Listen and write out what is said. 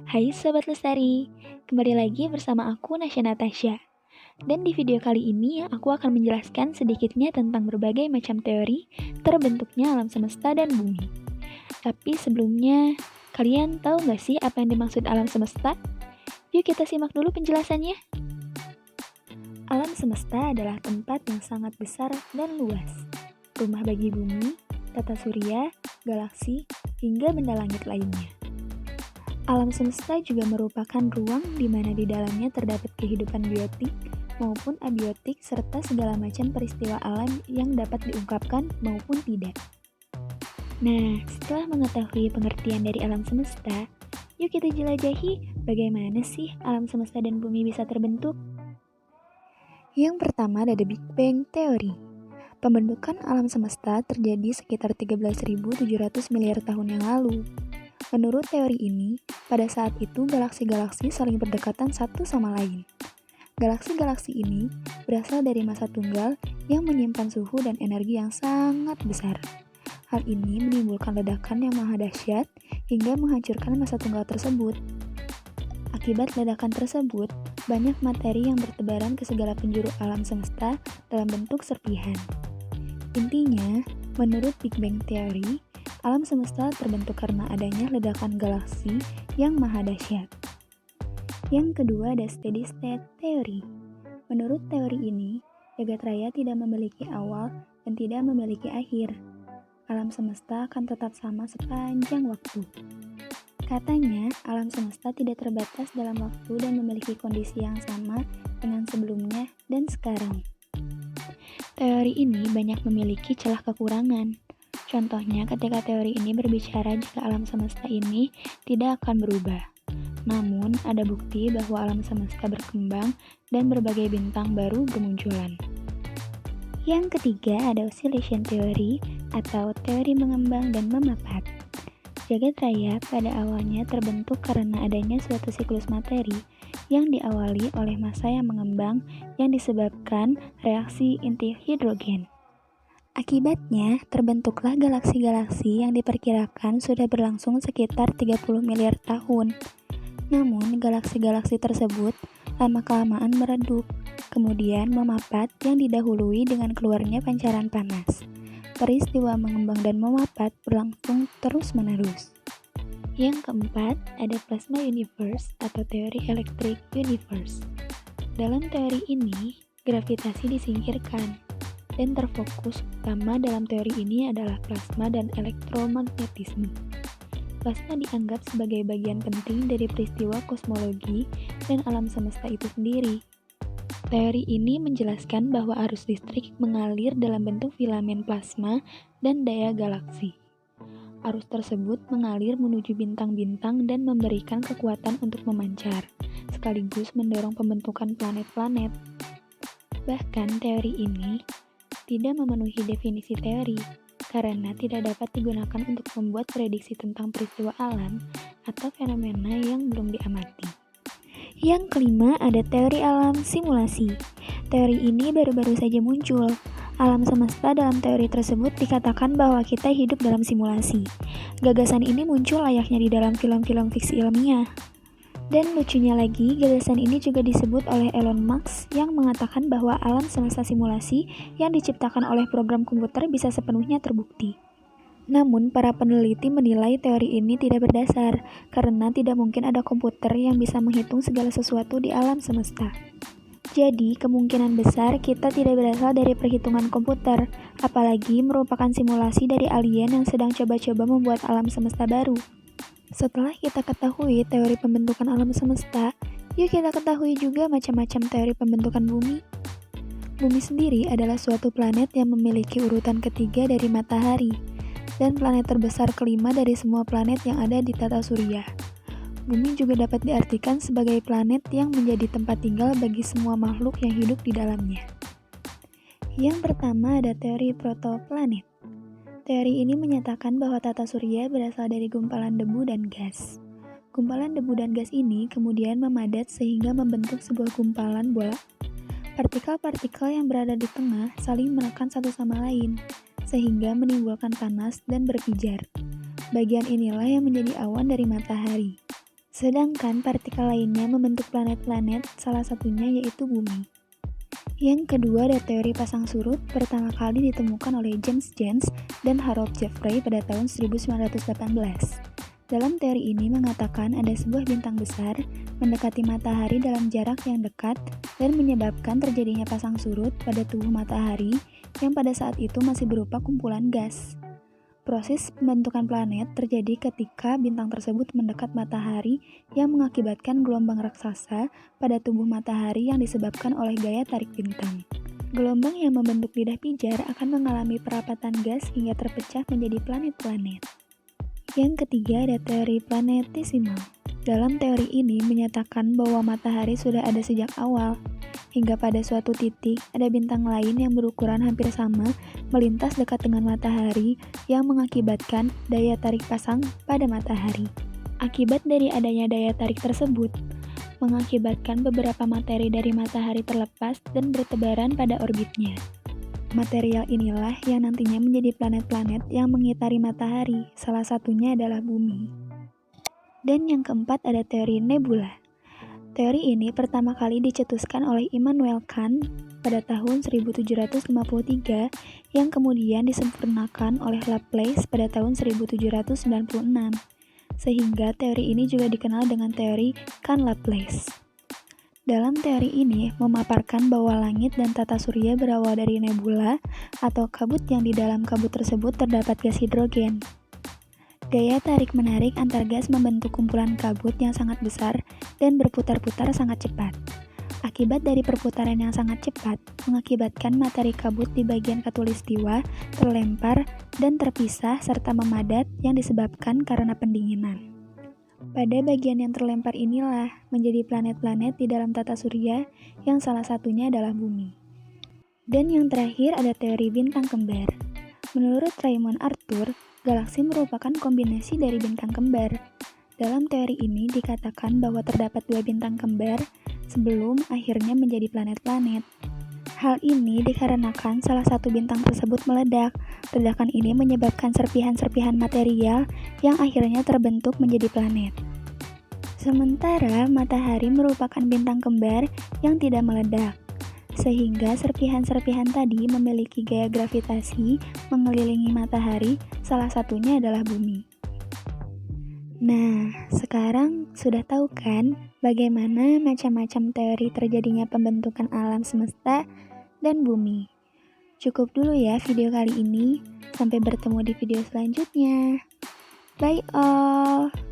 Hai Sobat Lestari, kembali lagi bersama aku Nasya Natasha. Dan di video kali ini aku akan menjelaskan sedikitnya tentang berbagai macam teori terbentuknya alam semesta dan bumi. Tapi sebelumnya, kalian tahu nggak sih apa yang dimaksud alam semesta? Yuk kita simak dulu penjelasannya. Alam semesta adalah tempat yang sangat besar dan luas. Rumah bagi bumi, tata surya, galaksi, hingga benda langit lainnya. Alam semesta juga merupakan ruang di mana di dalamnya terdapat kehidupan biotik maupun abiotik serta segala macam peristiwa alam yang dapat diungkapkan maupun tidak. Nah, setelah mengetahui pengertian dari alam semesta, yuk kita jelajahi bagaimana sih alam semesta dan bumi bisa terbentuk. Yang pertama ada The Big Bang Theory. Pembentukan alam semesta terjadi sekitar 13.700 miliar tahun yang lalu. Menurut teori ini, pada saat itu galaksi-galaksi saling berdekatan satu sama lain. Galaksi-galaksi ini berasal dari massa tunggal yang menyimpan suhu dan energi yang sangat besar. Hal ini menimbulkan ledakan yang maha dahsyat hingga menghancurkan massa tunggal tersebut. Akibat ledakan tersebut, banyak materi yang bertebaran ke segala penjuru alam semesta dalam bentuk serpihan. Intinya, menurut Big Bang Theory, alam semesta terbentuk karena adanya ledakan galaksi yang maha dahsyat. Yang kedua ada Steady State Theory. Menurut teori ini, jagat raya tidak memiliki awal dan tidak memiliki akhir. Alam semesta akan tetap sama sepanjang waktu. Katanya, alam semesta tidak terbatas dalam waktu dan memiliki kondisi yang sama dengan sebelumnya dan sekarang. Teori ini banyak memiliki celah kekurangan. Contohnya ketika teori ini berbicara jika alam semesta ini tidak akan berubah. Namun, ada bukti bahwa alam semesta berkembang dan berbagai bintang baru bermunculan. Yang ketiga ada Oscillation Theory atau teori mengembang dan memapat. Jagat raya pada awalnya terbentuk karena adanya suatu siklus materi yang diawali oleh massa yang mengembang yang disebabkan reaksi inti hidrogen. Akibatnya, terbentuklah galaksi-galaksi yang diperkirakan sudah berlangsung sekitar 30 miliar tahun. Namun, galaksi-galaksi tersebut lama-kelamaan meredup, kemudian memapat yang didahului dengan keluarnya pancaran panas. Peristiwa mengembang dan memapat berlangsung terus-menerus. Yang keempat, ada Plasma Universe atau teori Electric Universe. Dalam teori ini, gravitasi disingkirkan. Dan terfokus utama dalam teori ini adalah plasma dan elektromagnetisme. Plasma dianggap sebagai bagian penting dari peristiwa kosmologi dan alam semesta itu sendiri. Teori ini menjelaskan bahwa arus listrik mengalir dalam bentuk filamen plasma dan daya galaksi. Arus tersebut mengalir menuju bintang-bintang dan memberikan kekuatan untuk memancar, sekaligus mendorong pembentukan planet-planet. Bahkan teori ini tidak memenuhi definisi teori, karena tidak dapat digunakan untuk membuat prediksi tentang peristiwa alam atau fenomena yang belum diamati. Yang kelima ada teori alam simulasi. Teori ini baru-baru saja muncul. Alam semesta dalam teori tersebut dikatakan bahwa kita hidup dalam simulasi. Gagasan ini muncul layaknya di dalam film-film fiksi ilmiah. Dan lucunya lagi, gagasan ini juga disebut oleh Elon Musk yang mengatakan bahwa alam semesta simulasi yang diciptakan oleh program komputer bisa sepenuhnya terbukti. Namun, para peneliti menilai teori ini tidak berdasar, karena tidak mungkin ada komputer yang bisa menghitung segala sesuatu di alam semesta. Jadi, kemungkinan besar kita tidak berasal dari perhitungan komputer, apalagi merupakan simulasi dari alien yang sedang coba-coba membuat alam semesta baru. Setelah kita ketahui teori pembentukan alam semesta, yuk kita ketahui juga macam-macam teori pembentukan bumi. Bumi sendiri adalah suatu planet yang memiliki urutan ketiga dari matahari, dan planet terbesar kelima dari semua planet yang ada di tata surya. Bumi juga dapat diartikan sebagai planet yang menjadi tempat tinggal bagi semua makhluk yang hidup di dalamnya. Yang pertama ada teori protoplanet. Teori ini menyatakan bahwa tata surya berasal dari gumpalan debu dan gas. Gumpalan debu dan gas ini kemudian memadat sehingga membentuk sebuah gumpalan bola. Partikel-partikel yang berada di tengah saling menekan satu sama lain, sehingga menimbulkan panas dan berpijar. Bagian inilah yang menjadi awan dari matahari. Sedangkan partikel lainnya membentuk planet-planet, salah satunya yaitu bumi. Yang kedua ada teori pasang surut, pertama kali ditemukan oleh James Jeans dan Harold Jeffrey pada tahun 1918. Dalam teori ini mengatakan ada sebuah bintang besar mendekati matahari dalam jarak yang dekat dan menyebabkan terjadinya pasang surut pada tubuh matahari yang pada saat itu masih berupa kumpulan gas. Proses pembentukan planet terjadi ketika bintang tersebut mendekat matahari yang mengakibatkan gelombang raksasa pada tubuh matahari yang disebabkan oleh gaya tarik bintang. Gelombang yang membentuk lidah pijar akan mengalami perapatan gas hingga terpecah menjadi planet-planet. Yang ketiga ada teori planetesimal. Dalam teori ini menyatakan bahwa matahari sudah ada sejak awal, hingga pada suatu titik ada bintang lain yang berukuran hampir sama melintas dekat dengan matahari yang mengakibatkan daya tarik pasang pada matahari. Akibat dari adanya daya tarik tersebut, mengakibatkan beberapa materi dari matahari terlepas dan bertebaran pada orbitnya. Material inilah yang nantinya menjadi planet-planet yang mengitari matahari, salah satunya adalah bumi. Dan yang keempat ada teori nebula. Teori ini pertama kali dicetuskan oleh Immanuel Kant pada tahun 1753 yang kemudian disempurnakan oleh Laplace pada tahun 1796. Sehingga teori ini juga dikenal dengan teori Kant-Laplace. Dalam teori ini memaparkan bahwa langit dan tata surya berawal dari nebula atau kabut yang di dalam kabut tersebut terdapat gas hidrogen. Gaya tarik-menarik antar gas membentuk kumpulan kabut yang sangat besar dan berputar-putar sangat cepat. Akibat dari perputaran yang sangat cepat, mengakibatkan materi kabut di bagian khatulistiwa terlempar dan terpisah serta memadat yang disebabkan karena pendinginan. Pada bagian yang terlempar inilah menjadi planet-planet di dalam tata surya yang salah satunya adalah bumi. Dan yang terakhir ada teori bintang kembar. Menurut Raymond Arthur, galaksi merupakan kombinasi dari bintang kembar. Dalam teori ini dikatakan bahwa terdapat dua bintang kembar sebelum akhirnya menjadi planet-planet. Hal ini dikarenakan salah satu bintang tersebut meledak. Ledakan ini menyebabkan serpihan-serpihan material yang akhirnya terbentuk menjadi planet. Sementara matahari merupakan bintang kembar yang tidak meledak, sehingga serpihan-serpihan tadi memiliki gaya gravitasi mengelilingi matahari, salah satunya adalah bumi. Nah, sekarang sudah tahu kan bagaimana macam-macam teori terjadinya pembentukan alam semesta dan bumi. Cukup dulu ya video kali ini. Sampai bertemu di video selanjutnya. Bye all!